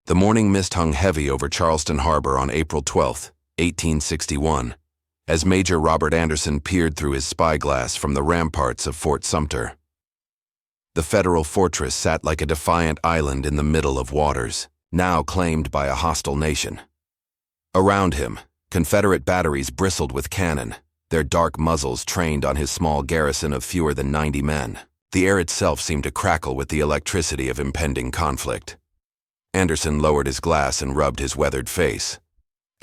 The morning mist hung heavy over Charleston Harbor on April 12, 1861, as Major Robert Anderson peered through his spyglass from the ramparts of Fort Sumter. The federal fortress sat like a defiant island in the middle of waters, now claimed by a hostile nation. Around him, Confederate batteries bristled with cannon, their dark muzzles trained on his small garrison of fewer than 90 men. The air itself seemed to crackle with the electricity of impending conflict. Anderson lowered his glass and rubbed his weathered face.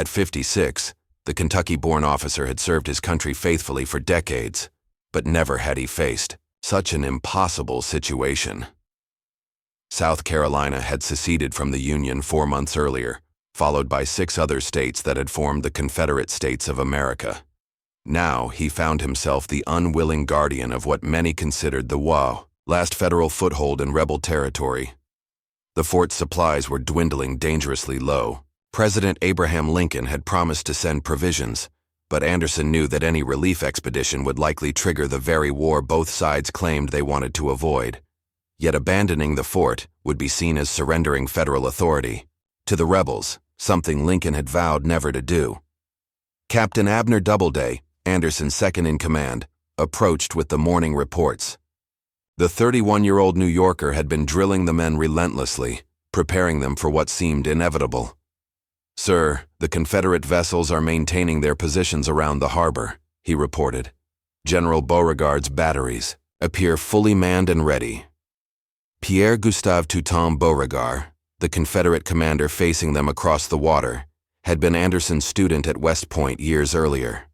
At 56, the Kentucky-born officer had served his country faithfully for decades, but never had he faced such an impossible situation. South Carolina had seceded from the Union 4 months earlier, followed by 6 other states that had formed the Confederate States of America. Now he found himself the unwilling guardian of what many considered the last federal foothold in rebel territory. The fort's supplies were dwindling dangerously low. President Abraham Lincoln had promised to send provisions, but Anderson knew that any relief expedition would likely trigger the very war both sides claimed they wanted to avoid. Yet abandoning the fort would be seen as surrendering federal authority to the rebels, something Lincoln had vowed never to do. Captain Abner Doubleday, Anderson's second-in-command, approached with the morning reports. The 31-year-old New Yorker had been drilling the men relentlessly, preparing them for what seemed inevitable. "Sir, the Confederate vessels are maintaining their positions around the harbor," he reported. "General Beauregard's batteries appear fully manned and ready." Pierre Gustave Toutant Beauregard, the Confederate commander facing them across the water, had been Anderson's student at West Point years earlier.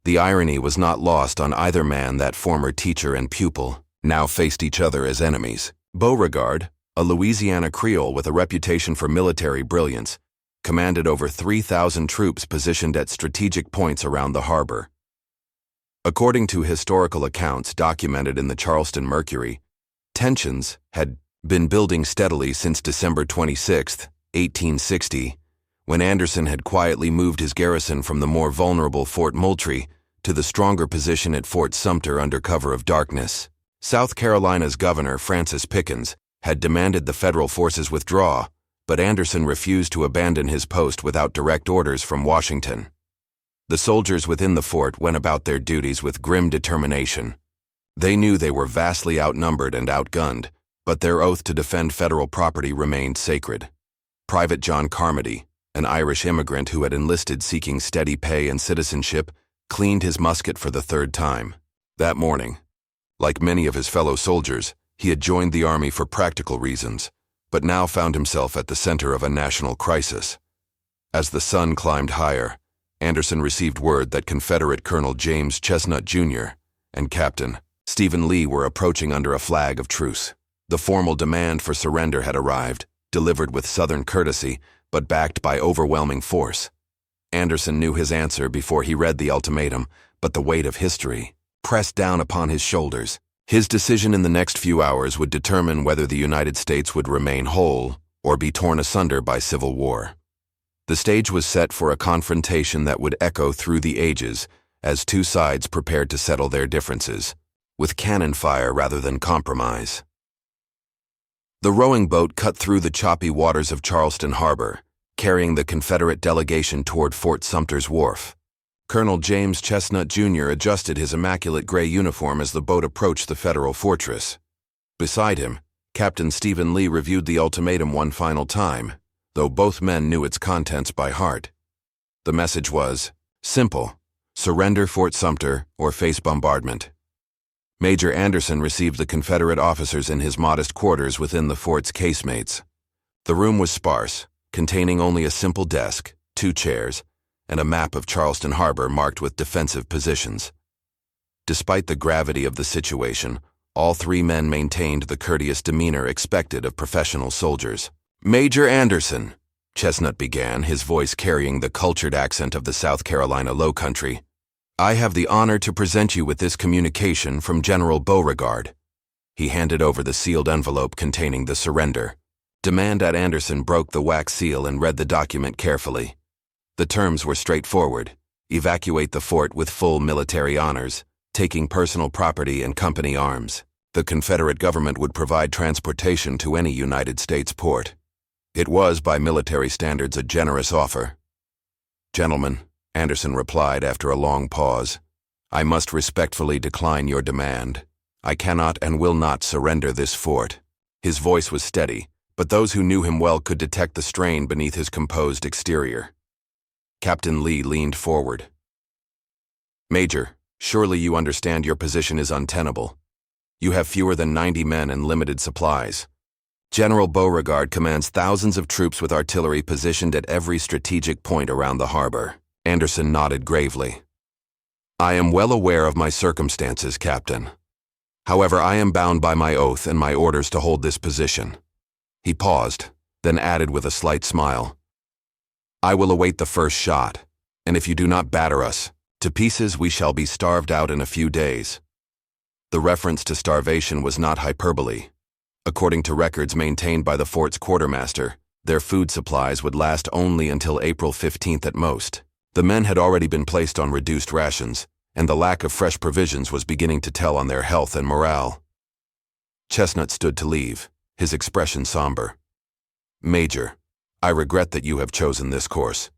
The irony was not lost on either man that former teacher and pupil now faced each other as enemies. Beauregard, a Louisiana Creole with a reputation for military brilliance, commanded over 3,000 troops positioned at strategic points around the harbor. According to historical accounts documented in the Charleston Mercury, tensions had been building steadily since December 26, 1860, when Anderson had quietly moved his garrison from the more vulnerable Fort Moultrie to the stronger position at Fort Sumter under cover of darkness. South Carolina's governor, Francis Pickens, had demanded the federal forces withdraw, but Anderson refused to abandon his post without direct orders from Washington. The soldiers within the fort went about their duties with grim determination. They knew they were vastly outnumbered and outgunned, but their oath to defend federal property remained sacred. Private John Carmody, an Irish immigrant who had enlisted seeking steady pay and citizenship, cleaned his musket for the 3rd time. That morning, like many of his fellow soldiers, he had joined the army for practical reasons, but now found himself at the center of a national crisis. As the sun climbed higher, Anderson received word that Confederate Colonel James Chestnut, Jr. and Captain Stephen Lee were approaching under a flag of truce. The formal demand for surrender had arrived, delivered with Southern courtesy, but backed by overwhelming force. Anderson knew his answer before he read the ultimatum, but the weight of history pressed down upon his shoulders. His decision in the next few hours would determine whether the United States would remain whole or be torn asunder by civil war. The stage was set for a confrontation that would echo through the ages as two sides prepared to settle their differences, with cannon fire rather than compromise. The rowing boat cut through the choppy waters of Charleston Harbor, carrying the Confederate delegation toward Fort Sumter's wharf. Colonel James Chestnut, Jr. adjusted his immaculate gray uniform as the boat approached the federal fortress. Beside him, Captain Stephen Lee reviewed the ultimatum one final time, though both men knew its contents by heart. The message was simple: surrender Fort Sumter or face bombardment. Major Anderson received the Confederate officers in his modest quarters within the fort's casemates. The room was sparse, containing only a simple desk, 2 chairs, and a map of Charleston Harbor marked with defensive positions. Despite the gravity of the situation, all 3 men maintained the courteous demeanor expected of professional soldiers. "Major Anderson," Chestnut began, his voice carrying the cultured accent of the South Carolina Low Country, "I have the honor to present you with this communication from General Beauregard." He handed over the sealed envelope containing the surrender. Demand at Anderson broke the wax seal and read the document carefully. The terms were straightforward: evacuate the fort with full military honors, taking personal property and company arms. The Confederate government would provide transportation to any United States port. It was, by military standards, a generous offer. "Gentlemen," Anderson replied after a long pause, "I must respectfully decline your demand. I cannot and will not surrender this fort." His voice was steady, but those who knew him well could detect the strain beneath his composed exterior. Captain Lee leaned forward. "Major, surely you understand your position is untenable. You have fewer than 90 men and limited supplies. General Beauregard commands thousands of troops with artillery positioned at every strategic point around the harbor." Anderson nodded gravely. "I am well aware of my circumstances, Captain. However, I am bound by my oath and my orders to hold this position." He paused, then added with a slight smile, "I will await the first shot, and if you do not batter us to pieces, we shall be starved out in a few days." The reference to starvation was not hyperbole. According to records maintained by the fort's quartermaster, their food supplies would last only until April 15th at most. The men had already been placed on reduced rations, and the lack of fresh provisions was beginning to tell on their health and morale. Chestnut stood to leave, his expression somber. "Major, I regret that you have chosen this course.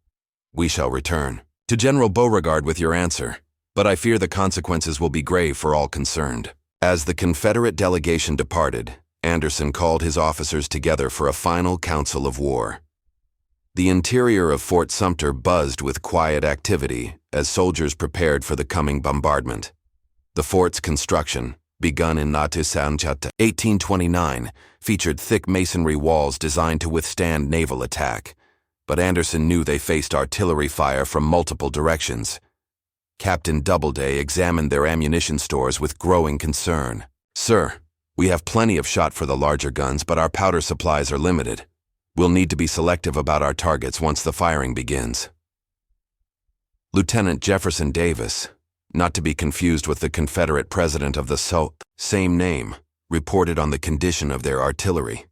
We shall return to General Beauregard with your answer, but I fear the consequences will be grave for all concerned." As the Confederate delegation departed, Anderson called his officers together for a final council of war. The interior of Fort Sumter buzzed with quiet activity as soldiers prepared for the coming bombardment. The fort's construction, begun in 1829, featured thick masonry walls designed to withstand naval attack, but Anderson knew they faced artillery fire from multiple directions. Captain Doubleday examined their ammunition stores with growing concern. "Sir, we have plenty of shot for the larger guns, but our powder supplies are limited. We'll need to be selective about our targets once the firing begins." Lieutenant Jefferson Davis, not to be confused with the Confederate president of the South, same name, reported on the condition of their artillery.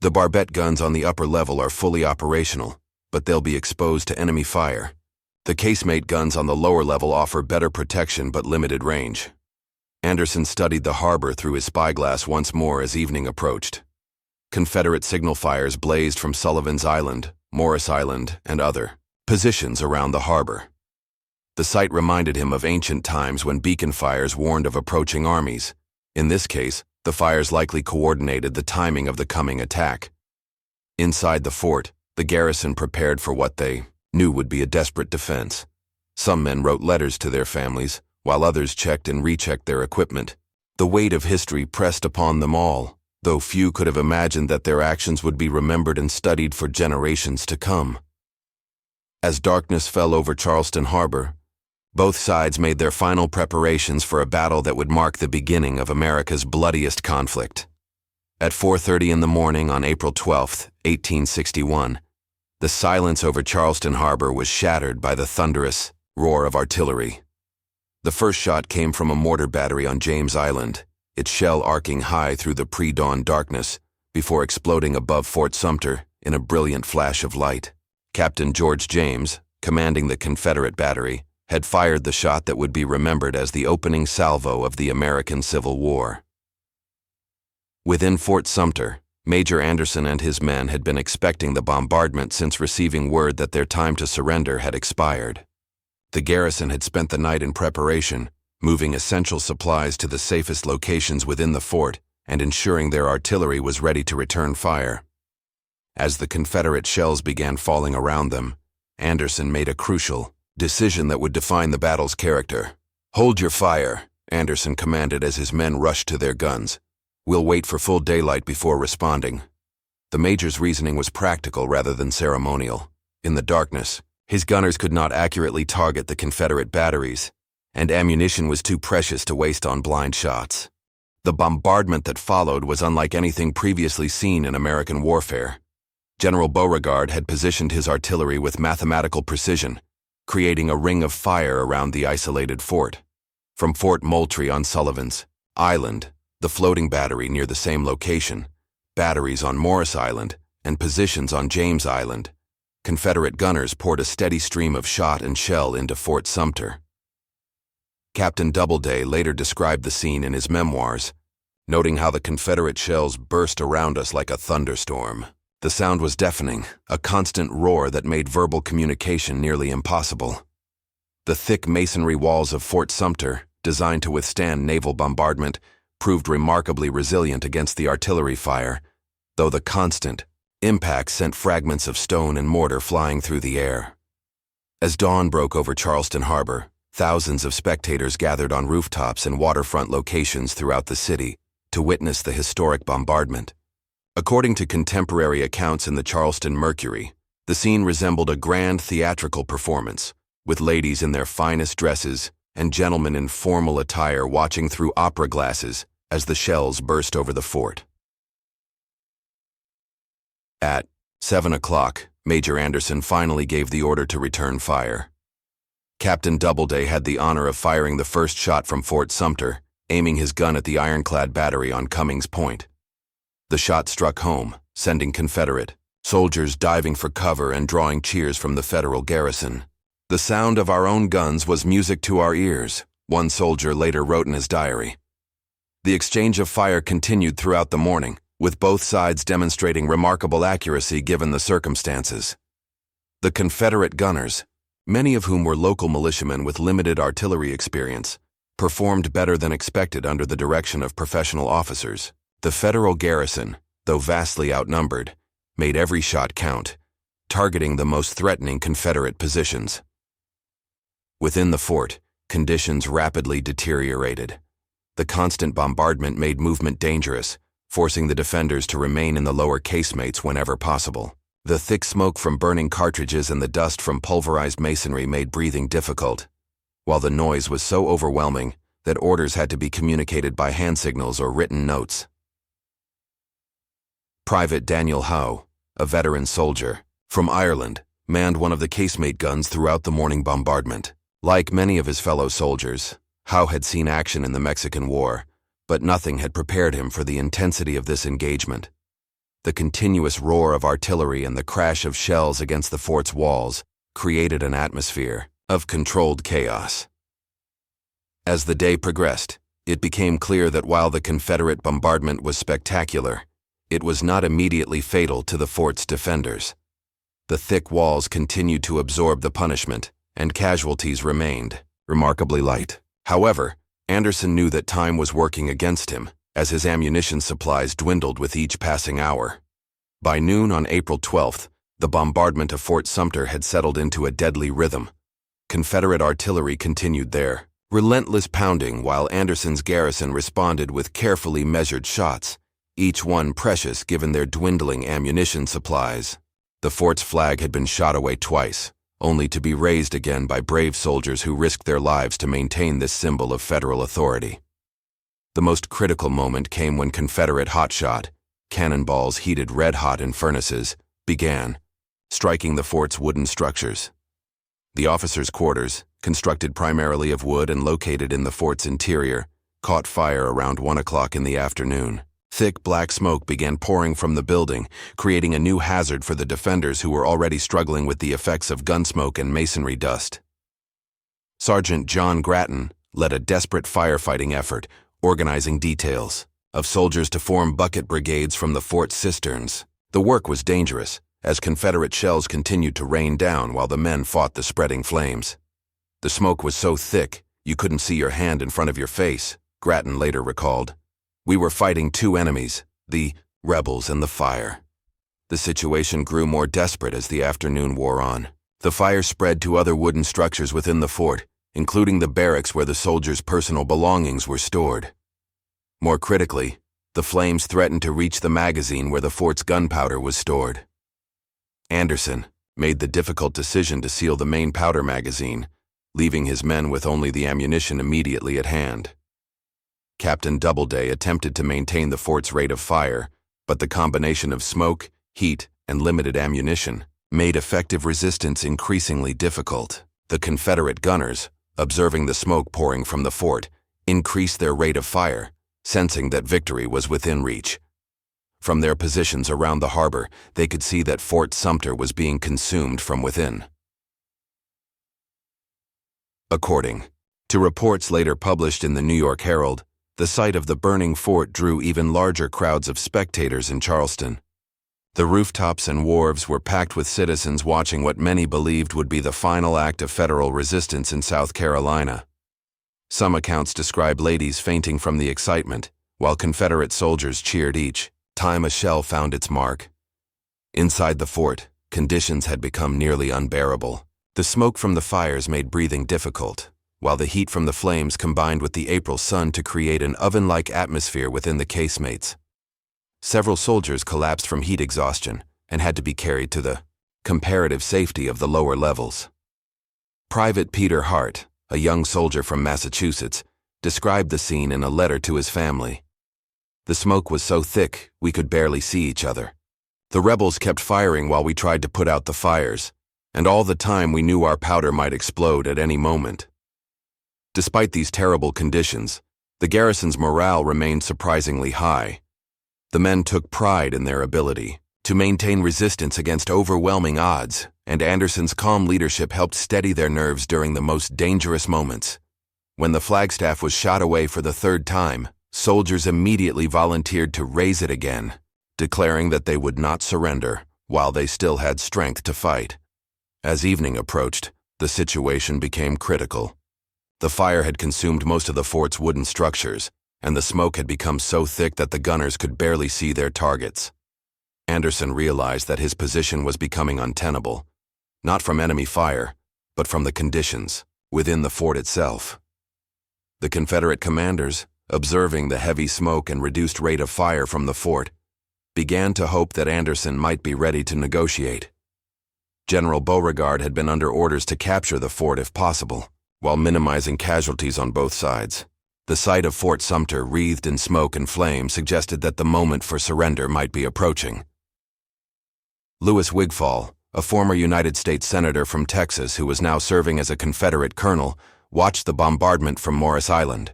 "The barbette guns on the upper level are fully operational, but they'll be exposed to enemy fire. The casemate guns on the lower level offer better protection but limited range." Anderson studied the harbor through his spyglass once more as evening approached. Confederate signal fires blazed from Sullivan's Island, Morris Island, and other positions around the harbor. The sight reminded him of ancient times when beacon fires warned of approaching armies. In this case, the fires likely coordinated the timing of the coming attack. Inside the fort, the garrison prepared for what they knew would be a desperate defense. Some men wrote letters to their families, while others checked and rechecked their equipment. The weight of history pressed upon them all, though few could have imagined that their actions would be remembered and studied for generations to come. As darkness fell over Charleston Harbor, both sides made their final preparations for a battle that would mark the beginning of America's bloodiest conflict. At 4:30 in the morning on April 12, 1861, the silence over Charleston Harbor was shattered by the thunderous roar of artillery. The first shot came from a mortar battery on James Island, its shell arcing high through the pre-dawn darkness before exploding above Fort Sumter in a brilliant flash of light. Captain George James, commanding the Confederate battery, had fired the shot that would be remembered as the opening salvo of the American Civil War. Within Fort Sumter, Major Anderson and his men had been expecting the bombardment since receiving word that their time to surrender had expired. The garrison had spent the night in preparation, moving essential supplies to the safest locations within the fort and ensuring their artillery was ready to return fire. As the Confederate shells began falling around them, Anderson made a crucial decision that would define the battle's character. "Hold your fire," Anderson commanded as his men rushed to their guns. "We'll wait for full daylight before responding." The major's reasoning was practical rather than ceremonial. In the darkness, his gunners could not accurately target the Confederate batteries, and ammunition was too precious to waste on blind shots. The bombardment that followed was unlike anything previously seen in American warfare. General Beauregard had positioned his artillery with mathematical precision, creating a ring of fire around the isolated fort. From Fort Moultrie on Sullivan's Island, the floating battery near the same location, batteries on Morris Island, and positions on James Island, Confederate gunners poured a steady stream of shot and shell into Fort Sumter. Captain Doubleday later described the scene in his memoirs, noting how the Confederate shells burst around us like a thunderstorm. The sound was deafening, a constant roar that made verbal communication nearly impossible. The thick masonry walls of Fort Sumter, designed to withstand naval bombardment, proved remarkably resilient against the artillery fire, though the constant impact sent fragments of stone and mortar flying through the air. As dawn broke over Charleston Harbor, thousands of spectators gathered on rooftops and waterfront locations throughout the city to witness the historic bombardment. According to contemporary accounts in the Charleston Mercury, the scene resembled a grand theatrical performance, with ladies in their finest dresses and gentlemen in formal attire watching through opera glasses as the shells burst over the fort. At 7 o'clock, Major Anderson finally gave the order to return fire. Captain Doubleday had the honor of firing the first shot from Fort Sumter, aiming his gun at the ironclad battery on Cummings Point. The shot struck home, sending Confederate soldiers diving for cover and drawing cheers from the Federal garrison. "The sound of our own guns was music to our ears," one soldier later wrote in his diary. The exchange of fire continued throughout the morning, with both sides demonstrating remarkable accuracy given the circumstances. The Confederate gunners, many of whom were local militiamen with limited artillery experience, performed better than expected under the direction of professional officers. The Federal garrison, though vastly outnumbered, made every shot count, targeting the most threatening Confederate positions. Within the fort, conditions rapidly deteriorated. The constant bombardment made movement dangerous, forcing the defenders to remain in the lower casemates whenever possible. The thick smoke from burning cartridges and the dust from pulverized masonry made breathing difficult, while the noise was so overwhelming that orders had to be communicated by hand signals or written notes. Private Daniel Howe, a veteran soldier from Ireland, manned one of the casemate guns throughout the morning bombardment. Like many of his fellow soldiers, Howe had seen action in the Mexican War, but nothing had prepared him for the intensity of this engagement. The continuous roar of artillery and the crash of shells against the fort's walls created an atmosphere of controlled chaos. As the day progressed, it became clear that while the Confederate bombardment was spectacular, it was not immediately fatal to the fort's defenders. The thick walls continued to absorb the punishment, and casualties remained remarkably light. However, Anderson knew that time was working against him, as his ammunition supplies dwindled with each passing hour. By noon on April 12th, the bombardment of Fort Sumter had settled into a deadly rhythm. Confederate artillery continued their relentless pounding while Anderson's garrison responded with carefully measured shots, each one precious given their dwindling ammunition supplies. The fort's flag had been shot away twice, only to be raised again by brave soldiers who risked their lives to maintain this symbol of federal authority. The most critical moment came when Confederate hotshot, cannonballs heated red-hot in furnaces, began, striking the fort's wooden structures. The officers' quarters, constructed primarily of wood and located in the fort's interior, caught fire around 1 o'clock in the afternoon. Thick black smoke began pouring from the building, creating a new hazard for the defenders who were already struggling with the effects of gunsmoke and masonry dust. Sergeant John Grattan led a desperate firefighting effort, organizing details of soldiers to form bucket brigades from the fort's cisterns. The work was dangerous, as Confederate shells continued to rain down while the men fought the spreading flames. The smoke was so thick, you couldn't see your hand in front of your face, Grattan later recalled. "We were fighting two enemies, the rebels and the fire." The situation grew more desperate as the afternoon wore on. The fire spread to other wooden structures within the fort, including the barracks where the soldiers' personal belongings were stored. More critically, the flames threatened to reach the magazine where the fort's gunpowder was stored. Anderson made the difficult decision to seal the main powder magazine, leaving his men with only the ammunition immediately at hand. Captain Doubleday attempted to maintain the fort's rate of fire, but the combination of smoke, heat, and limited ammunition made effective resistance increasingly difficult. The Confederate gunners, observing the smoke pouring from the fort, increased their rate of fire, sensing that victory was within reach. From their positions around the harbor, they could see that Fort Sumter was being consumed from within. According to reports later published in the New York Herald, the sight of the burning fort drew even larger crowds of spectators in Charleston. The rooftops and wharves were packed with citizens watching what many believed would be the final act of federal resistance in South Carolina. Some accounts describe ladies fainting from the excitement, while Confederate soldiers cheered each time a shell found its mark. Inside the fort, conditions had become nearly unbearable. The smoke from the fires made breathing difficult, while the heat from the flames combined with the April sun to create an oven-like atmosphere within the casemates. Several soldiers collapsed from heat exhaustion and had to be carried to the comparative safety of the lower levels. Private Peter Hart, a young soldier from Massachusetts, described the scene in a letter to his family. The smoke was so thick we could barely see each other. The rebels kept firing while we tried to put out the fires, and all the time we knew our powder might explode at any moment. Despite these terrible conditions, the garrison's morale remained surprisingly high. The men took pride in their ability to maintain resistance against overwhelming odds, and Anderson's calm leadership helped steady their nerves during the most dangerous moments. When the flagstaff was shot away for the third time, soldiers immediately volunteered to raise it again, declaring that they would not surrender while they still had strength to fight. As evening approached, the situation became critical. The fire had consumed most of the fort's wooden structures, and the smoke had become so thick that the gunners could barely see their targets. Anderson realized that his position was becoming untenable, not from enemy fire, but from the conditions within the fort itself. The Confederate commanders, observing the heavy smoke and reduced rate of fire from the fort, began to hope that Anderson might be ready to negotiate. General Beauregard had been under orders to capture the fort if possible, while minimizing casualties on both sides. The sight of Fort Sumter wreathed in smoke and flame suggested that the moment for surrender might be approaching. Louis Wigfall, a former United States Senator from Texas who was now serving as a Confederate colonel, watched the bombardment from Morris Island.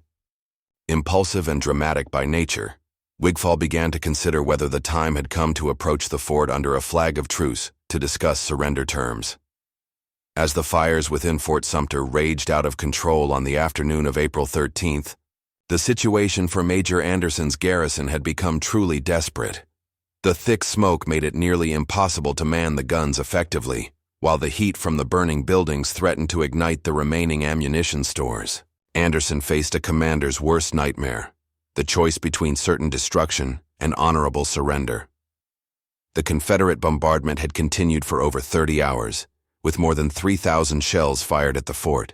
Impulsive and dramatic by nature, Wigfall began to consider whether the time had come to approach the fort under a flag of truce to discuss surrender terms. As the fires within Fort Sumter raged out of control on the afternoon of April 13th, the situation for Major Anderson's garrison had become truly desperate. The thick smoke made it nearly impossible to man the guns effectively, while the heat from the burning buildings threatened to ignite the remaining ammunition stores. Anderson faced a commander's worst nightmare, the choice between certain destruction and honorable surrender. The Confederate bombardment had continued for over 30 hours, with more than 3,000 shells fired at the fort.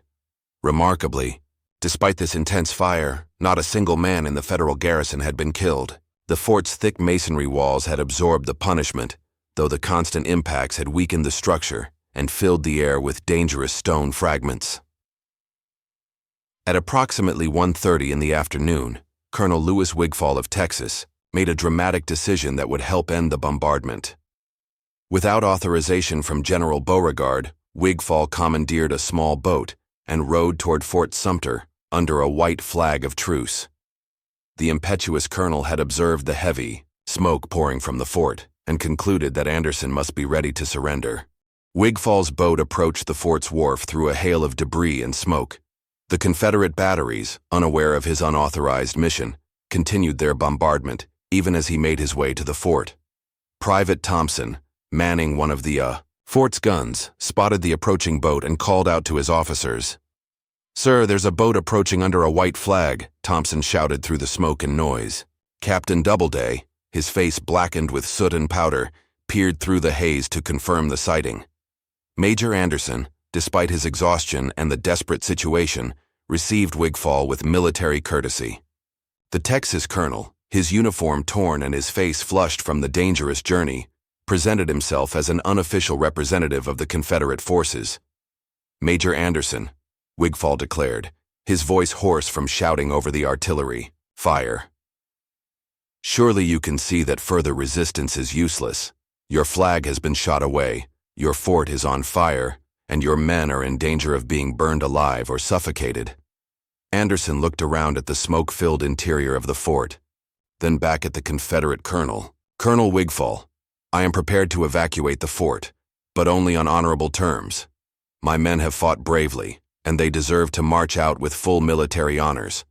Remarkably, despite this intense fire, not a single man in the Federal garrison had been killed. The fort's thick masonry walls had absorbed the punishment, though the constant impacts had weakened the structure and filled the air with dangerous stone fragments. At approximately 1:30 in the afternoon, Colonel Louis Wigfall of Texas made a dramatic decision that would help end the bombardment. Without authorization from General Beauregard, Wigfall commandeered a small boat and rowed toward Fort Sumter under a white flag of truce. The impetuous colonel had observed the heavy smoke pouring from the fort and concluded that Anderson must be ready to surrender. Wigfall's boat approached the fort's wharf through a hail of debris and smoke. The Confederate batteries, unaware of his unauthorized mission, continued their bombardment even as he made his way to the fort. Private Thompson, manning one of the fort's guns, spotted the approaching boat and called out to his officers. "Sir, there's a boat approaching under a white flag," Thompson shouted through the smoke and noise. Captain Doubleday, his face blackened with soot and powder, peered through the haze to confirm the sighting. Major Anderson, despite his exhaustion and the desperate situation, received Wigfall with military courtesy. The Texas colonel, his uniform torn and his face flushed from the dangerous journey, presented himself as an unofficial representative of the Confederate forces. "Major Anderson," Wigfall declared, his voice hoarse from shouting over the artillery, "Fire. Surely you can see that further resistance is useless. Your flag has been shot away, your fort is on fire, and your men are in danger of being burned alive or suffocated." Anderson looked around at the smoke-filled interior of the fort, then back at the Confederate colonel. "Colonel Wigfall, I am prepared to evacuate the fort, but only on honorable terms. My men have fought bravely, and they deserve to march out with full military honors.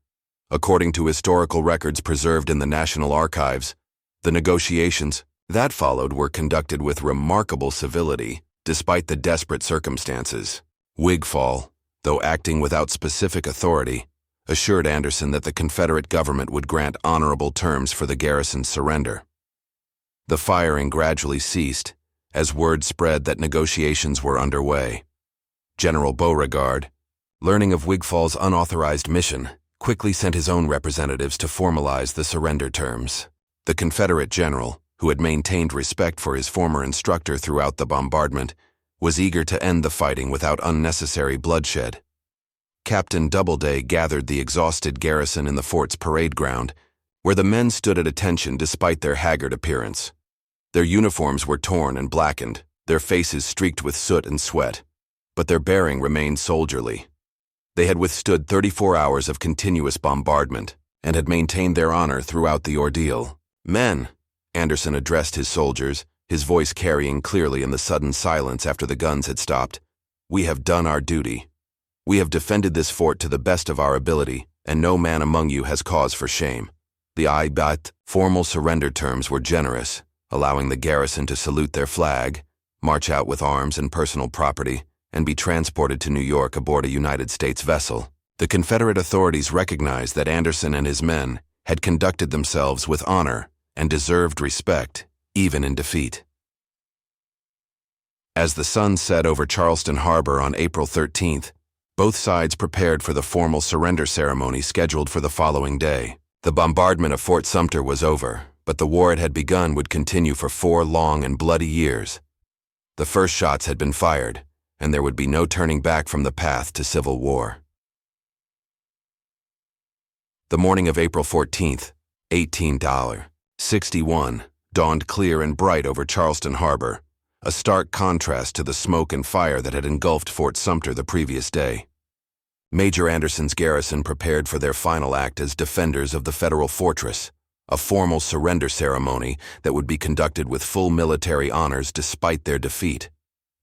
According to historical records preserved in the National Archives, the negotiations that followed were conducted with remarkable civility, despite the desperate circumstances. Wigfall, though acting without specific authority, assured Anderson that the Confederate government would grant honorable terms for the garrison's surrender. The firing gradually ceased, as word spread that negotiations were underway. General Beauregard, learning of Wigfall's unauthorized mission, quickly sent his own representatives to formalize the surrender terms. The Confederate general, who had maintained respect for his former instructor throughout the bombardment, was eager to end the fighting without unnecessary bloodshed. Captain Doubleday gathered the exhausted garrison in the fort's parade ground, where the men stood at attention despite their haggard appearance. Their uniforms were torn and blackened, their faces streaked with soot and sweat, but their bearing remained soldierly. They had withstood 34 hours of continuous bombardment and had maintained their honor throughout the ordeal. "Men," Anderson addressed his soldiers, his voice carrying clearly in the sudden silence after the guns had stopped, "we have done our duty. We have defended this fort to the best of our ability, and no man among you has cause for shame." The formal surrender terms were generous, allowing the garrison to salute their flag, march out with arms and personal property, and be transported to New York aboard a United States vessel. The Confederate authorities recognized that Anderson and his men had conducted themselves with honor and deserved respect, even in defeat. As the sun set over Charleston Harbor on April 13th, both sides prepared for the formal surrender ceremony scheduled for the following day. The bombardment of Fort Sumter was over, but the war it had begun would continue for 4 long and bloody years. The first shots had been fired, and there would be no turning back from the path to civil war. The morning of April 14th, 1861, dawned clear and bright over Charleston Harbor, a stark contrast to the smoke and fire that had engulfed Fort Sumter the previous day. Major Anderson's garrison prepared for their final act as defenders of the federal fortress, a formal surrender ceremony that would be conducted with full military honors despite their defeat.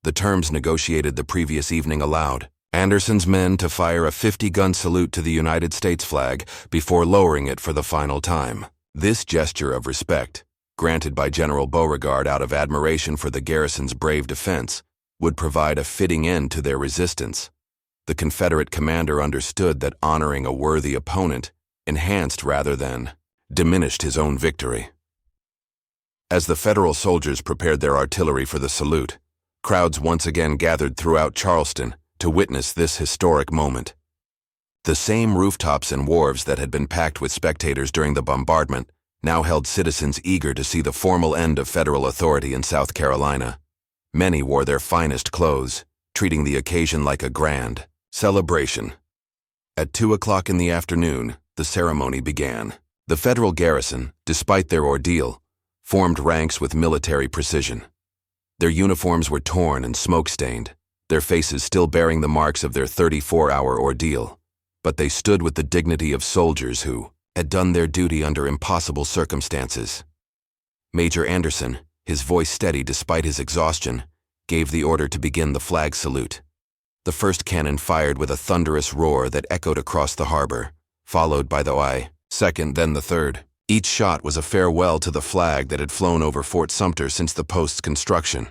The terms negotiated the previous evening allowed Anderson's men to fire a 50-gun salute to the United States flag before lowering it for the final time. This gesture of respect, granted by General Beauregard out of admiration for the garrison's brave defense, would provide a fitting end to their resistance. The Confederate commander understood that honoring a worthy opponent enhanced rather than diminished his own victory. As the Federal soldiers prepared their artillery for the salute, crowds once again gathered throughout Charleston to witness this historic moment. The same rooftops and wharves that had been packed with spectators during the bombardment now held citizens eager to see the formal end of federal authority in South Carolina. Many wore their finest clothes, treating the occasion like a grand celebration. At 2 o'clock in the afternoon, the ceremony began. The federal garrison, despite their ordeal, formed ranks with military precision. Their uniforms were torn and smoke-stained, their faces still bearing the marks of their 34-hour ordeal, but they stood with the dignity of soldiers who had done their duty under impossible circumstances. Major Anderson, his voice steady despite his exhaustion, gave the order to begin the flag salute. The first cannon fired with a thunderous roar that echoed across the harbor, followed by the second, then the third. Each shot was a farewell to the flag that had flown over Fort Sumter since the post's construction.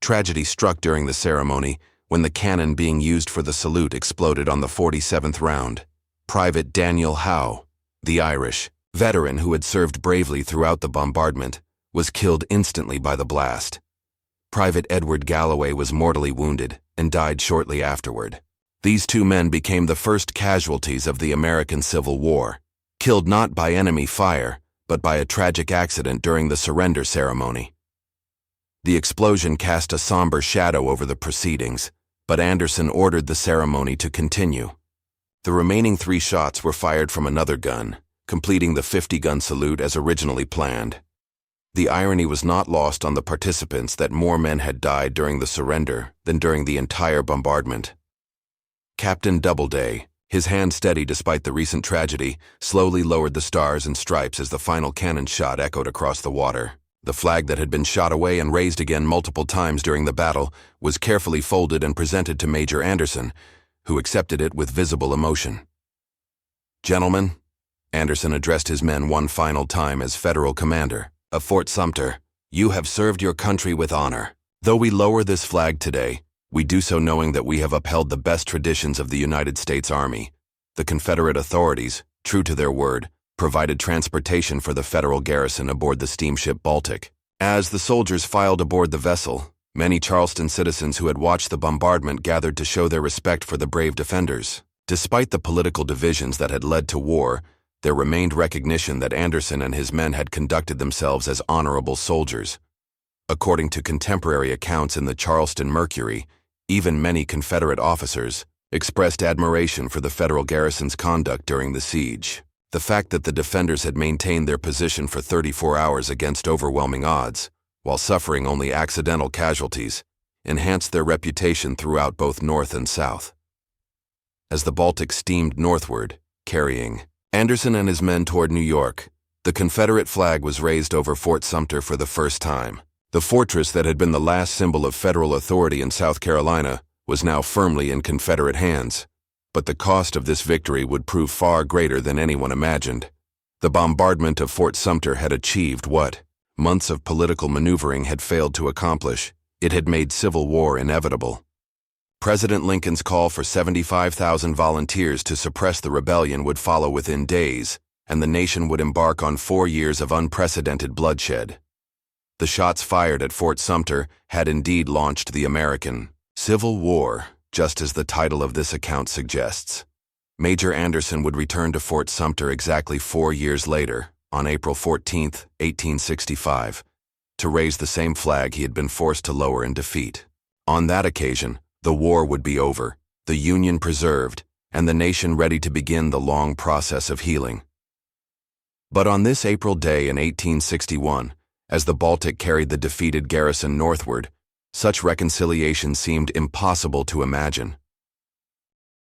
Tragedy struck during the ceremony when the cannon being used for the salute exploded on the 47th round. Private Daniel Howe, the Irish veteran who had served bravely throughout the bombardment, was killed instantly by the blast. Private Edward Galloway was mortally wounded and died shortly afterward. These 2 men became the first casualties of the American Civil War, killed not by enemy fire, but by a tragic accident during the surrender ceremony. The explosion cast a somber shadow over the proceedings, but Anderson ordered the ceremony to continue. The remaining 3 shots were fired from another gun, completing the 50-gun salute as originally planned. The irony was not lost on the participants that more men had died during the surrender than during the entire bombardment. Captain Doubleday, his hand steady despite the recent tragedy, slowly lowered the stars and stripes as the final cannon shot echoed across the water. The flag that had been shot away and raised again multiple times during the battle was carefully folded and presented to Major Anderson, who accepted it with visible emotion. "Gentlemen," Anderson addressed his men one final time as federal commander of Fort Sumter, You have served your country with honor. Though we lower this flag today, we do so knowing that we have upheld the best traditions of the United States Army. The Confederate authorities, true to their word, provided transportation for the federal garrison aboard the steamship Baltic. As the soldiers filed aboard the vessel, many Charleston citizens who had watched the bombardment gathered to show their respect for the brave defenders. Despite the political divisions that had led to war, there remained recognition that Anderson and his men had conducted themselves as honorable soldiers. According to contemporary accounts in the Charleston Mercury, even many Confederate officers expressed admiration for the federal garrison's conduct during the siege. The fact that the defenders had maintained their position for 34 hours against overwhelming odds, while suffering only accidental casualties, enhanced their reputation throughout both North and South. As the Baltic steamed northward, carrying Anderson and his men toward New York, the Confederate flag was raised over Fort Sumter for the first time. The fortress that had been the last symbol of federal authority in South Carolina was now firmly in Confederate hands, but the cost of this victory would prove far greater than anyone imagined. The bombardment of Fort Sumter had achieved what months of political maneuvering had failed to accomplish. It had made civil war inevitable. President Lincoln's call for 75,000 volunteers to suppress the rebellion would follow within days, and the nation would embark on 4 years of unprecedented bloodshed. The shots fired at Fort Sumter had indeed launched the American Civil War, just as the title of this account suggests. Major Anderson would return to Fort Sumter exactly 4 years later, on April 14, 1865, to raise the same flag he had been forced to lower in defeat. On that occasion, the war would be over, the Union preserved, and the nation ready to begin the long process of healing. But on this April day in 1861, as the Baltic carried the defeated garrison northward, such reconciliation seemed impossible to imagine.